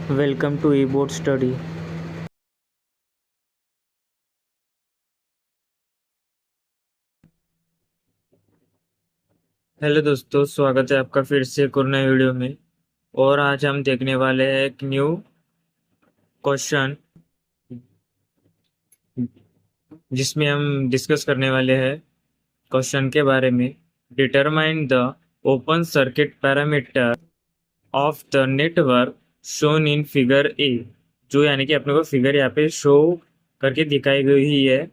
Welcome to eBoard Study. Hello दोस्तों, स्वागत है आपका फिर से एक और नए वीडियो में। और आज हम देखने वाले हैं एक न्यू क्वेश्चन जिसमें हम डिस्कस करने वाले हैं क्वेश्चन के बारे में। Determine the open circuit parameter of the network shown in figure A, जो यानी कि अपने को फिगर यहाँ पे शो करके दिखाई गई है।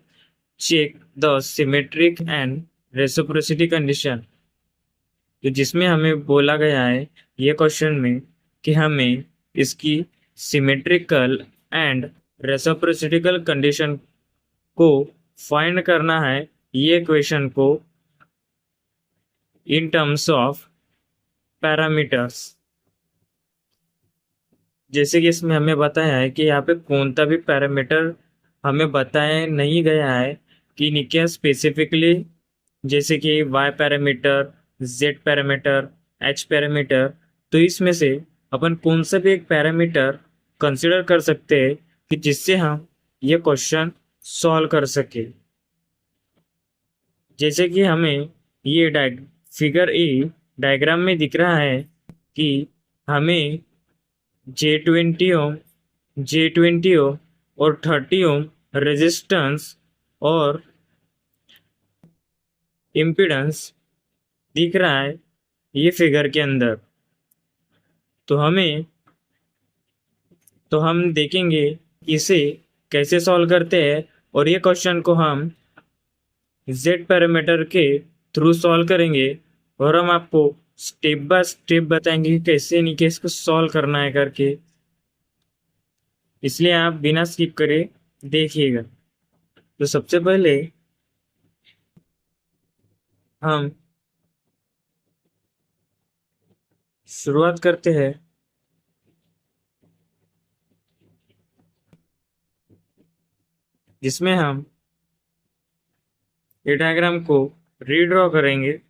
Check the symmetric and reciprocity condition, तो जिसमें हमें बोला गया है ये क्वेश्चन में कि हमें इसकी सिमेट्रिकल एंड रेसिप्रोसिटिकल कंडीशन को फाइंड करना है, ये क्वेश्चन को इन टर्म्स ऑफ पैरामीटर्स। जैसे कि इसमें हमें बताया है कि यहाँ पे कौन सा भी पैरामीटर हमें बताया नहीं गया है कि निके स्पेसिफिकली, जैसे कि Y parameter, Z parameter, H parameter. तो इसमें से अपन कौन सा भी एक पैरामीटर कंसिडर कर सकते हैं कि जिससे हम ये क्वेश्चन सॉल्व कर सके। जैसे कि हमें ये फिगर ए डायग्राम में दिख रहा है कि हमें J20 ओम, J20 ओम और 30 ओम रेजिस्टेंस और इम्पिडेंस दिख रहा है ये फिगर के अंदर। तो हम देखेंगे इसे कैसे सॉल्व करते हैं, और ये क्वेश्चन को हम जेड पैरामीटर के थ्रू सॉल्व करेंगे, और हम आपको स्टेप बाय स्टेप बताएंगे कि कैसे नहीं इसको सॉल्व करना है करके। इसलिए आप बिना स्किप करे देखिएगा। तो सबसे पहले हम शुरुआत करते हैं जिसमें हम ये डायग्राम को रीड्रॉ करेंगे।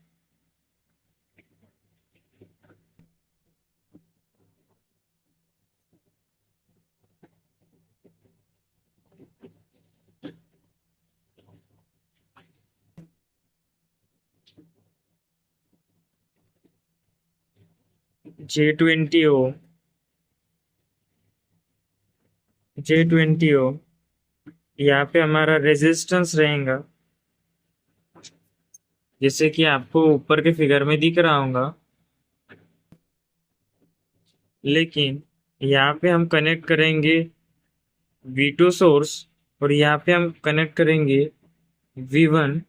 J20 ओम, J20 ओम यहाँ पे हमारा रेजिस्टेंस रहेगा, जैसे कि आपको ऊपर के फिगर में दिख रहा होगा। लेकिन यहाँ पे हम कनेक्ट करेंगे V2 सोर्स, और यहाँ पे हम कनेक्ट करेंगे V1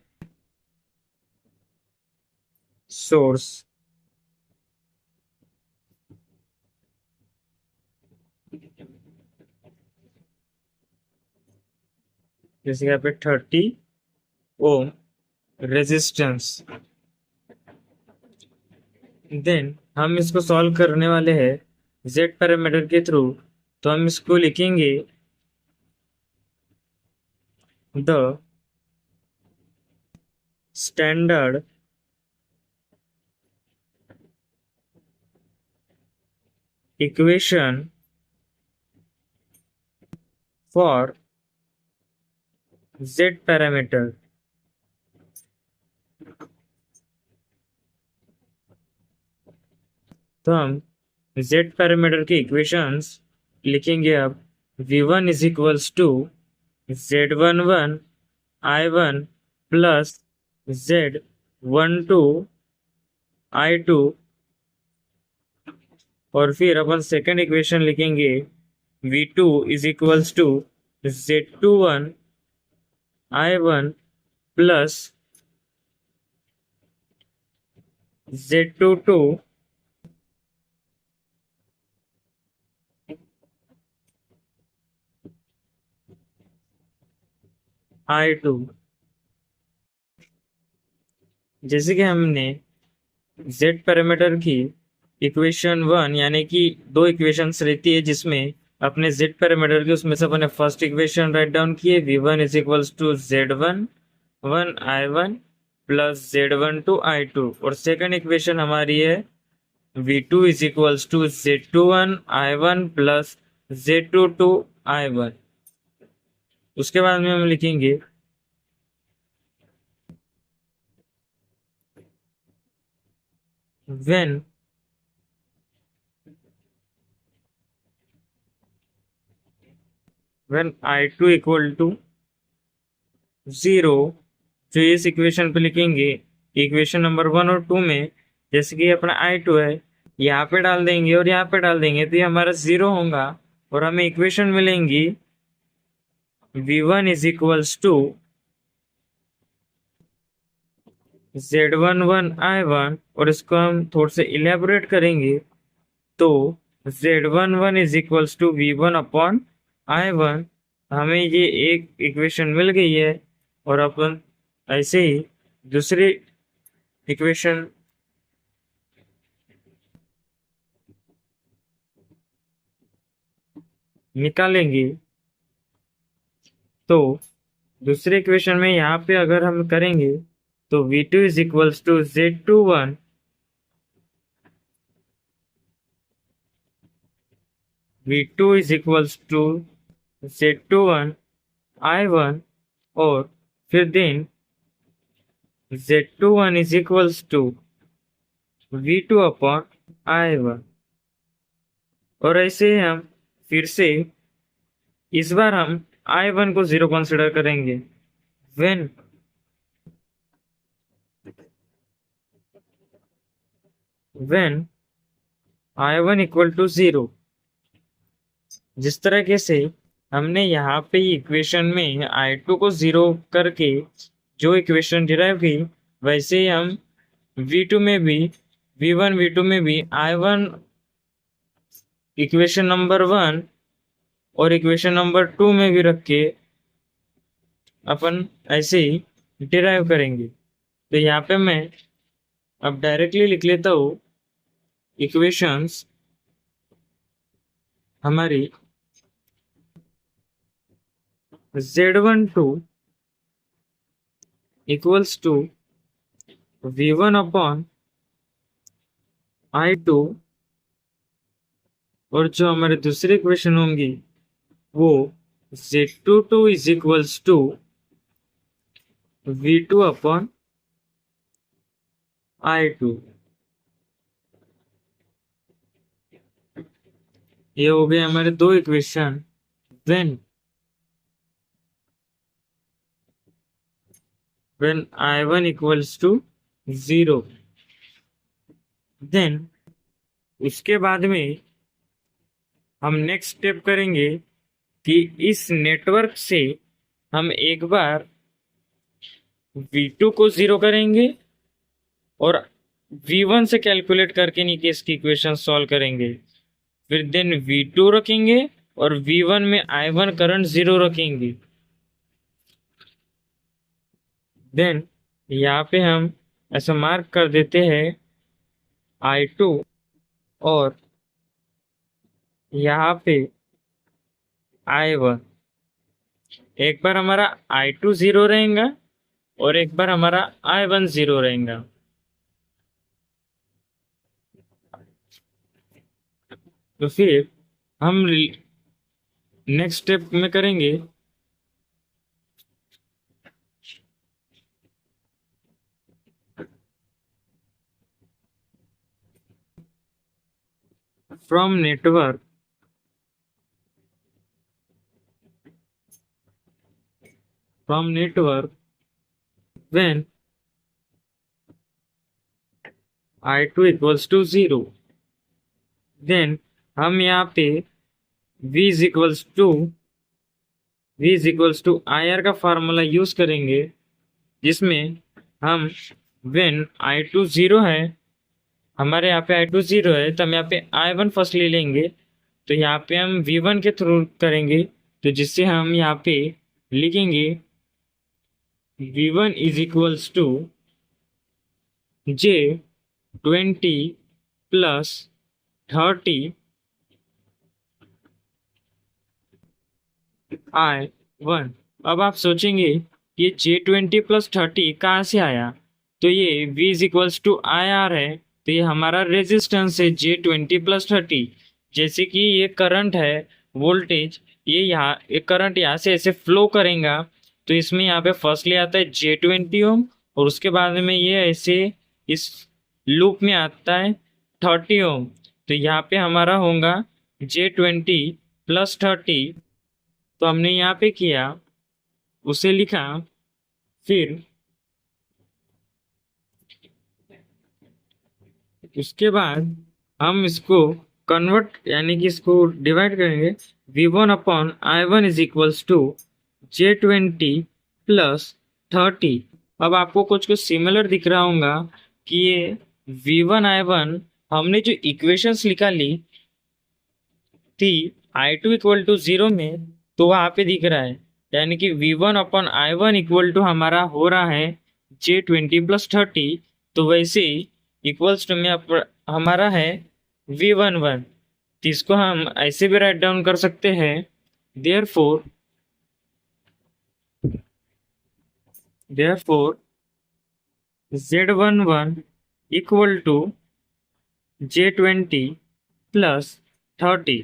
सोर्स। जैसे यहाँ पे 30 ओम रेजिस्टेंस। देन हम इसको सॉल्व करने वाले हैं जेड पैरामीटर के थ्रू। तो हम इसको लिखेंगे the standard equation for Z parameter. तो हम जेड पैरामीटर के इक्वेशंस लिखेंगे अब। V1 is equals to Z11 I1 plus Z12 I2, और फिर अपन सेकेंड इक्वेशन लिखेंगे V2 is equals to Z21 I1 plus Z22 I2। जैसे कि हमने जेड पैरामीटर की इक्वेशन 1, यानी कि दो इक्वेशंस रहती है जिसमें अपने जेड पैरामीटर की, उसमें से अपने फर्स्ट इक्वेशन राइट डाउन किए V1 is equals to Z11 I1 plus Z12 I2, और सेकंड इक्वेशन हमारी है V2 is equals to Z21 I1 plus Z2 two I1। उसके बाद में हम लिखेंगे when I2 इक्वल टू 0। जो इस इक्वेशन पे लिखेंगे इक्वेशन नंबर 1 और 2 में, जैसे कि अपना I2 है, यहाँ पे डाल देंगे और यहाँ पे डाल देंगे तो ये हमारा 0 होगा और हमें इक्वेशन मिलेंगी V1 is equals to Z11 I1। और इसको हम थोड़ा से इलेबोरेट करेंगे तो Z11 is equals to V1 upon I1। हमें ये एक इक्वेशन मिल गई है और अपन ऐसे ही दूसरी इक्वेशन निकालेंगे। तो दूसरे इक्वेशन में यहाँ पे अगर हम करेंगे तो V2 is equals to Z21 V2 is equals to Z21 I1 और फिर then Z21 is equals to V2 upon I1। और ऐसे हम फिर से इस बार हम I1 को 0 कंसिडर करेंगे when I1 इक्वल टू 0। जिस तरीके से हमने यहाँ पे इक्वेशन में I2 को 0 करके जो इक्वेशन डिराइव की, वैसे ही हम V2 में भी V1 V2 में भी I1 इक्वेशन नंबर 1 और इक्वेशन नंबर 2 में भी रख के अपन ऐसे ही डिराइव करेंगे। तो यहाँ पे मैं अब डायरेक्टली लिख लेता हूँ इक्वेशंस हमारी Z12 equals to V1 upon I2 और जो हमारे दूसरी इक्वेशन होंगी वो Z22 is equals to V2 upon I2। ये हो गए हमारे दो equation. when I1 equals to 0, then उसके बाद में हम नेक्स्ट स्टेप करेंगे कि इस नेटवर्क से हम एक बार V2 को 0 करेंगे और V1 से कैलकुलेट करके नीचे इसकी इक्वेशन सॉल्व करेंगे। फिर देन V2 रखेंगे और V1 में I1 करंट 0 रखेंगे। देन यहाँ पे हम ऐसा मार्क कर देते हैं I2 और यहाँ पे I1। एक बार हमारा I2 0 रहेगा और एक बार हमारा I1 0 रहेगा। तो फिर हम नेक्स्ट स्टेप में करेंगे from network when I2 equals to 0, then हम यहाँ पे V is equals to IR का फार्मूला यूज करेंगे, जिसमें हम when I2 0 है, हमारे यहाँ पे I2 0 है तो हम यहाँ पे I1 फर्स्ट ले लेंगे। तो यहाँ पे हम V1 के थ्रू करेंगे, तो जिससे हम यहाँ पे लिखेंगे V1 is equals to J20 plus 30 I1। अब आप सोचेंगे ये J20 प्लस 30 कहाँ से आया, तो ये V is equals to IR है, तो ये हमारा रेजिस्टेंस है J20 प्लस 30। जैसे कि ये करंट है वोल्टेज ये यहाँ एक करंट यहाँ से ऐसे फ्लो करेगा, तो इसमें यहाँ पे फर्स्टली आता है J20 ओम, और उसके बाद में ये ऐसे इस लूप में आता है 30 ओम। तो यहाँ पे हमारा होगा J20 + 30। तो हमने यहाँ पे किया, उसे लिखा, फिर उसके बाद हम इसको कन्वर्ट यानी कि इसको डिवाइड करेंगे। V1/I1 is equals to J20 + 30। अब आपको कुछ कुछ सिमिलर दिख रहा होगा कि ये V1/I1 हमने जो इक्वेशंस निकाली थी I2 = 0 में, तो वहाँ पे दिख रहा है, यानी कि V1/I1 इक्वल टू हमारा हो रहा है J20 + 30। तो वैसे ही इक्वल्स टू में हमारा है V11। तो इसको हम ऐसे भी राइट डाउन कर सकते हैं, therefore Z11 equal to J20 + 30।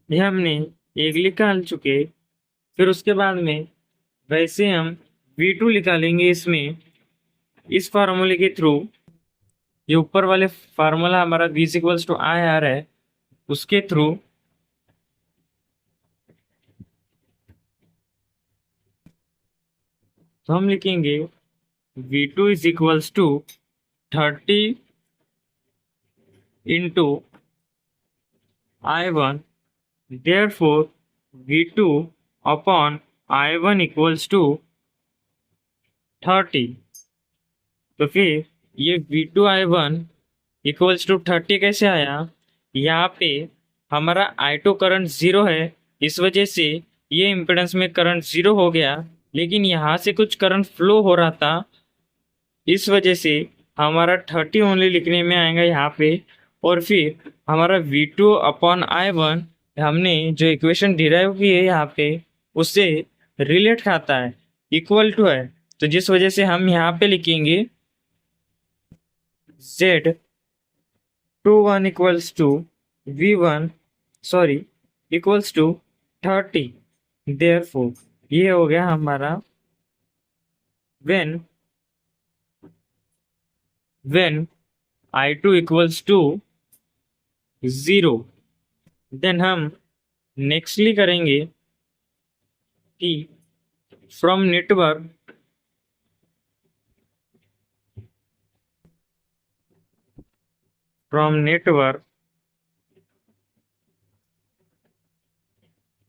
ये हमने एक निकाल चुके। फिर उसके बाद में वैसे हम V2 निकालेंगे इसमें, इस फार्मूले के थ्रू। ये ऊपर वाले फार्मूला हमारा V = IR है, उसके थ्रू तो हम लिखेंगे V2 = 30 × I1, therefore V2/I1 = 30। तो फिर ये V2/I1 = 30 कैसे आया? यहाँ पे हमारा I2 करंट 0 है, इस वजह से ये इम्पिडेंस में करंट 0 हो गया, लेकिन यहाँ से कुछ करंट फ्लो हो रहा था, इस वजह से हमारा 30 ओनली लिखने में आएगा यहाँ पे। और फिर हमारा V2/I1 हमने जो इक्वेशन डिराइव की है यहाँ पे, उससे रिलेट खाता है, इक्वल टू है। तो जिस वजह से हम यहाँ पे लिखेंगे Z21 = 30। देयरफॉर ये हो गया हमारा when I2 = 0। देन हम नेक्स्टली करेंगे कि फ्रॉम नेटवर्क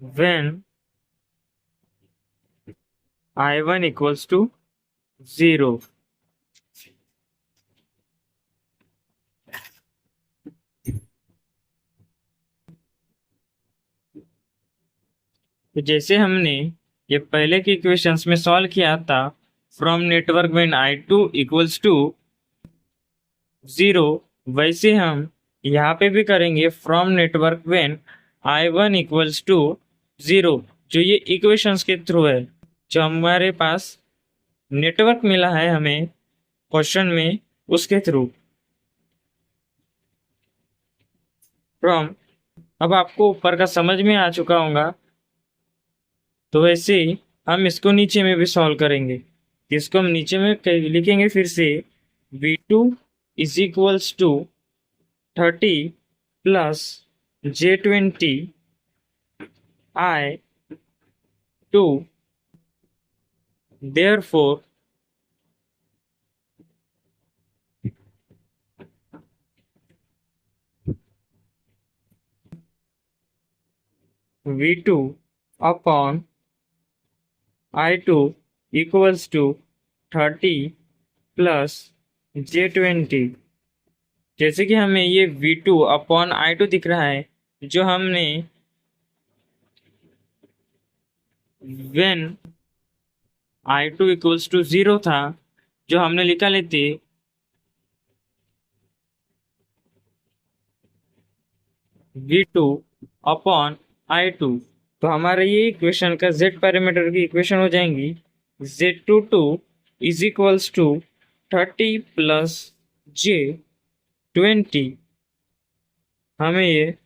when I1 = 0। तो जैसे हमने ये पहले के इक्वेशंस में सॉल्व किया था, फ्रॉम नेटवर्क व्हेन I2 = 0, वैसे हम यहाँ पे भी करेंगे फ्रॉम नेटवर्क व्हेन I1 = 0, जो ये इक्वेशंस के थ्रू है, जो हमारे पास नेटवर्क मिला है हमें क्वेश्चन में, उसके थ्रू। फ्रॉम अब आपको ऊपर का समझ में आ चुका होगा, तो वैसे ही हम इसको नीचे में भी सॉल्व करेंगे। इसको हम नीचे में लिखेंगे फिर से, V2 = 30 + J20 I2, therefore V2/I2 = 30 + J20। जैसे कि हमें ये V2/I2 दिख रहा है, जो हमने when I2 = 0 था, जो हमने लिखा लेते V2/I2। तो हमारा ये इक्वेशन का Z पैरामीटर की इक्वेशन हो जाएंगी Z22 = 30 + J20। हमें ये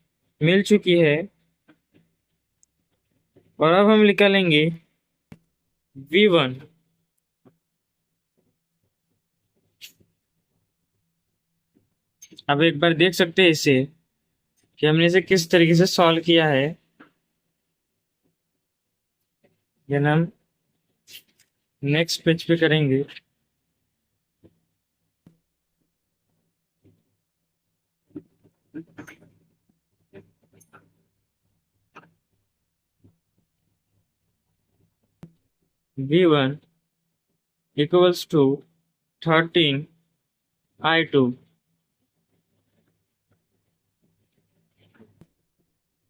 मिल चुकी है और अब हम निकालेंगे V1। अब एक बार देख सकते हैं इसे कि हमने इसे किस तरीके से सॉल्व किया है। ये हम नेक्स्ट पेज पे करेंगे। V1 equals to 13I2।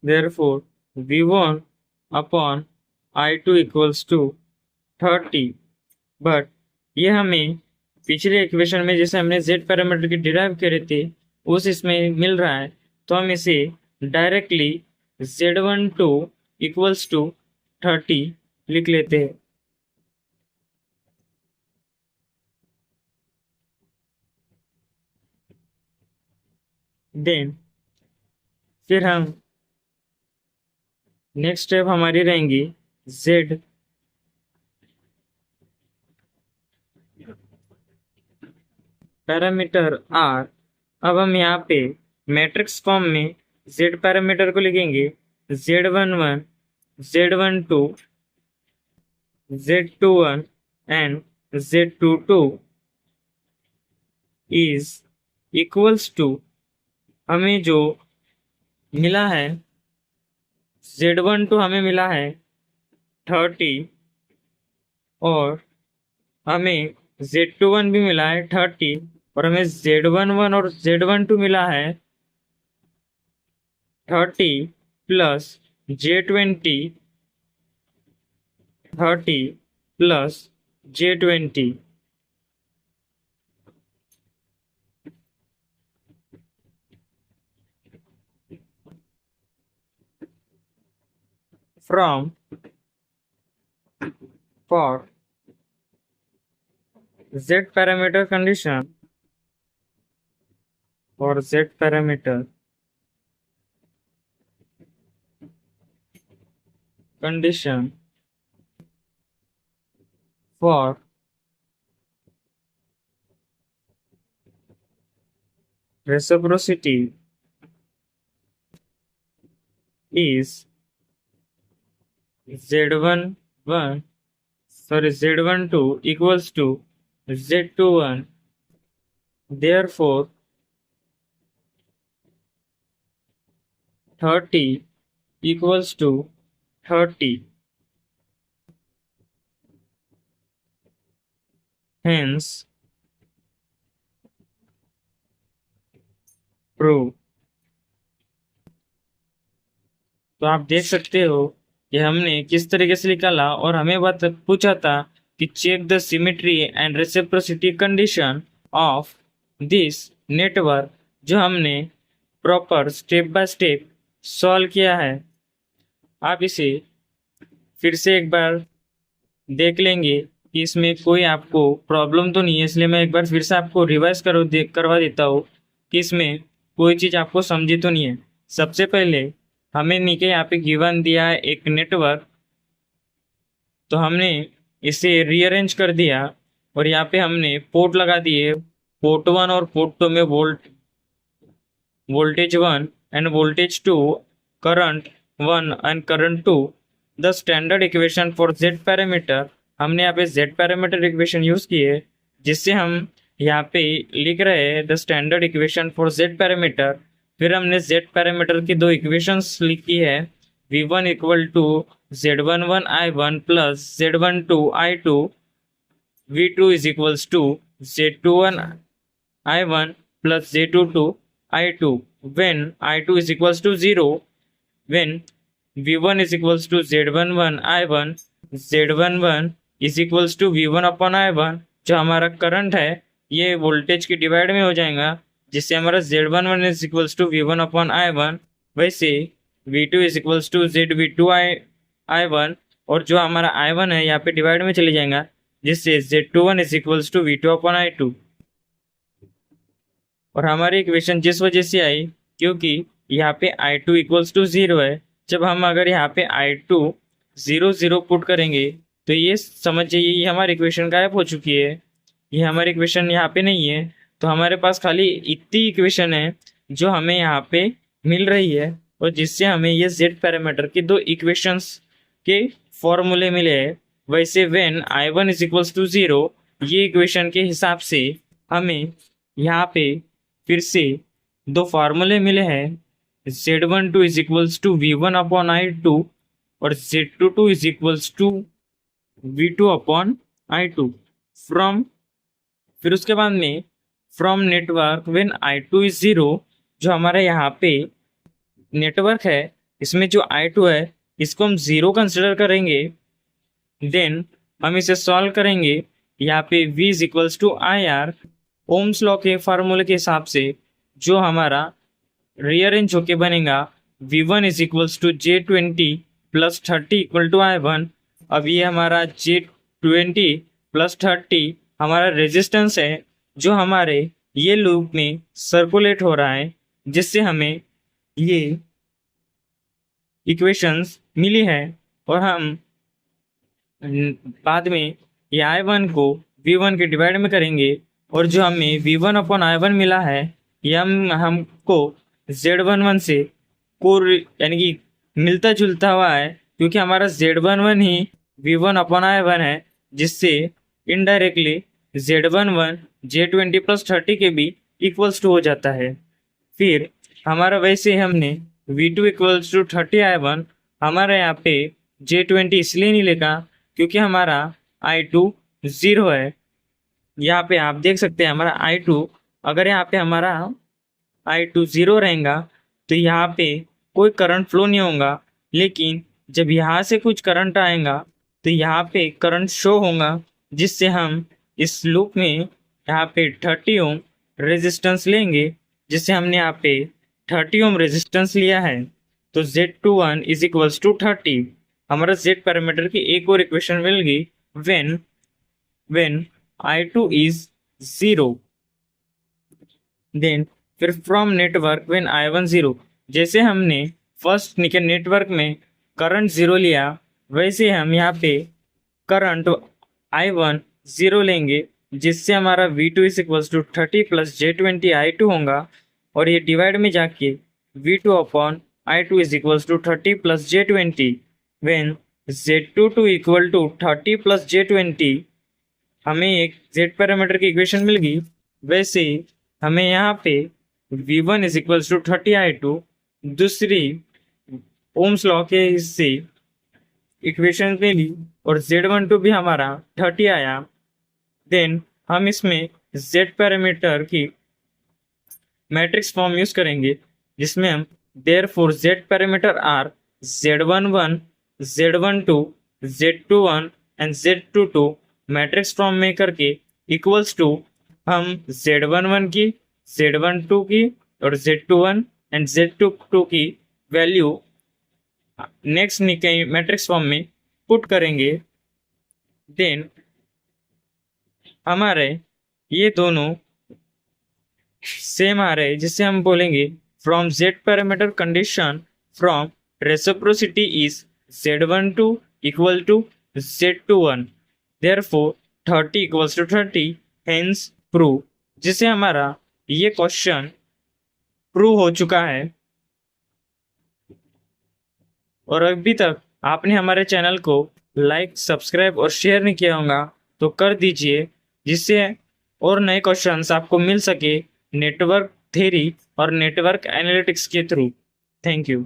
Therefore, V1 upon I2 equals to 30। But ये हमें पिछले इक्वेशन में जैसे हमने z पैरामीटर के डिराइव करे थे उस इसमें मिल रहा है, तो हम इसे डायरेक्टली Z12 इक्वल्स टू 30 लिख लेते हैं। देन फिर हम नेक्स्ट स्टेप हमारी रहेंगी Z पैरामीटर R। अब हम यहाँ पे मैट्रिक्स फॉर्म में Z पैरामीटर को लिखेंगे Z11, Z12, Z21 and Z22 is equals to, हमें जो मिला है Z12 हमें मिला है 30 और हमें Z21 भी मिला है 30 और हमें Z11 और Z12 मिला है 30 plus J20, 30 plus J20। From for Z parameter condition or Z parameter condition for reciprocity is Z11 Z12 equals to Z21। Therefore 30 equals to 30। Hence prove। तो आप देख सकते हो कि हमने किस तरीके से निकाला और हमें बात पूछा था कि check the symmetry and reciprocity condition of this network, जो हमने proper step by step solve किया है। आप इसे फिर से एक बार देख लेंगे कि इसमें कोई आपको प्रॉब्लम तो नहीं है, इसलिए मैं एक बार फिर से आपको रिवाइज करवा देता हूँ कि इसमें कोई चीज़ आपको समझी तो नहीं है। सबसे पहले हमें नीचे यहाँ पे गिवन दिया है एक नेटवर्क, तो हमने इसे रीअरेंज कर दिया और यहाँ पे हमने पोर्ट लगा दिए। पोर्ट 1 और पोर्ट 2 में voltage 1 end voltage 2, current 1 and current 2। The standard equation for Z parameter, हमने यहाँ पे Z पैरामीटर इक्वेशन यूज की है, जिससे हम यहाँ पे लिख रहे हैं the standard equation for Z parameter. फिर हमने Z पैरामीटर की दो इक्वेशंस लिखी है, V1 equal to Z11 I1 plus Z12 I2, V2 is equals to Z21 I1 plus Z22 I2 when I2 is equals to 0, when V1 is equals to Z11 I1, Z11 is equals to V1 upon I1। जो हमारा current है ये voltage की divide में हो जाएगा, जिससे हमारा Z11 is equals to V1 upon I1। वैसे V2 is equals to ZV2 I1 और जो हमारा I1 है यहाँ पे डिवाइड में चले जाएगा, जिससे Z21 is equals to V2 upon I2। और हमारी इक्वेशन जिस वजह से आई क्योंकि यहाँ पे I2 इक्वल्स टू 0 है। जब हम अगर यहाँ पे I2 0 0 पुट करेंगे तो ये समझ जाइए ये हमारी इक्वेशन गायब हो चुकी है, ये हमारी इक्वेशन यहाँ पे नहीं है। तो हमारे पास खाली इतनी इक्वेशन है जो हमें यहाँ पे मिल रही है और जिससे हमें ये जेड पैरामीटर की दो इक्वेशंस के फॉर्मूले मिले हैं। वैसे when I1 is equals to 0 ये इक्वेशन के हिसाब से हमें यहाँ पे फिर से दो फार्मूले मिले हैं। Z12 is equals to V1 upon I2 और Z22 is equals to V2 upon I2 from, फिर उसके बाद में from network when I2 is 0, जो हमारा यहाँ पे नेटवर्क है इसमें जो I2 है इसको हम 0 कंसिडर करेंगे। देन हम इसे सॉल्व करेंगे। यहाँ पे V is equals to IR, Ohm's law के फार्मूले के हिसाब से जो हमारा रीअरेंज होके बनेगा V1 is equals to J20 plus 30 equal to I1। अब ये हमारा J20 प्लस 30 हमारा रेजिस्टेंस है जो हमारे ये लूप में सर्कुलेट हो रहा है, जिससे हमें ये इक्वेशंस मिली है। और हम बाद में ये I1 को V1 के डिवाइड में करेंगे और जो हमें V1 अपॉन I1 मिला है ये हमको Z11 से कोर यानी कि मिलता जुलता हुआ है, क्योंकि हमारा Z11 ही V1 अपॉन I1 है, जिससे इनडायरेक्टली Z11 J20 प्लस 30 के भी इक्वल्स टू हो जाता है। फिर हमारा वैसे हमने V2 इक्वल्स टू 30 I1, हमारा यहाँ पे J20 इसलिए नहीं लिखा क्योंकि हमारा I2 0 है। यहाँ पे आप देख सकते हैं हमारा I2, अगर यहाँ पे हमारा I2 0 रहेगा तो यहाँ पे कोई करंट फ्लो नहीं होगा, लेकिन जब यहाँ से कुछ करंट आएगा तो यहाँ पे करंट शो होगा, जिससे हम इस लूप में यहाँ पे 30 ओम रेजिस्टेंस लेंगे, जिससे हमने यहाँ पे 30 ओम रेजिस्टेंस लिया है। तो Z21 इज इक्वल्स टू 30, हमारा Z पैरामीटर की एक और इक्वेशन मिल गई व्हेन I2 इज 0। देन फिर फ्रॉम नेटवर्क व्हेन I1 0, जैसे हमने फर्स्ट नेटवर्क में करंट 0 लिया वैसे हम यहाँ पे करंट I1 0 लेंगे, जिससे हमारा V2 is equals to 30 plus J20 I2 होगा और ये डिवाइड में जाके V2 upon I2 is equals to 30 plus J20 when Z22 equal to 30 plus J20 हमें एक Z पैरामीटर की इक्वेशन मिल गई। वैसे हमें यहाँ पे V1 is equals to 30 I2 दूसरी ओम्स लॉ के हिस्से इक्वेशन मिली और Z12 भी हमारा 30 आया। देन हम इसमें Z पैरामीटर की मैट्रिक्स फॉर्म यूज करेंगे, जिसमें हम therefore Z parameter are Z11 Z12 Z21 and Z22 matrix form में करके इक्वल्स टू हम Z11 की Z12 की और Z21 एंड Z22 की वैल्यू नेक्स्ट मैट्रिक्स फॉर्म में पुट करेंगे। देन हमारे ये दोनों सेम आ रहे हैं, जिससे हम बोलेंगे from Z parameter condition from reciprocity is Z12 equal to Z21 therefore 30 equals to 30 hence prove, जिससे हमारा ये क्वेश्चन प्रूव हो चुका है। और अभी तक आपने हमारे चैनल को लाइक सब्सक्राइब और शेयर नहीं किया होगा तो कर दीजिए, जिससे और नए क्वेश्चंस आपको मिल सके नेटवर्क थ्योरी और नेटवर्क एनालिटिक्स के थ्रू। Thank you.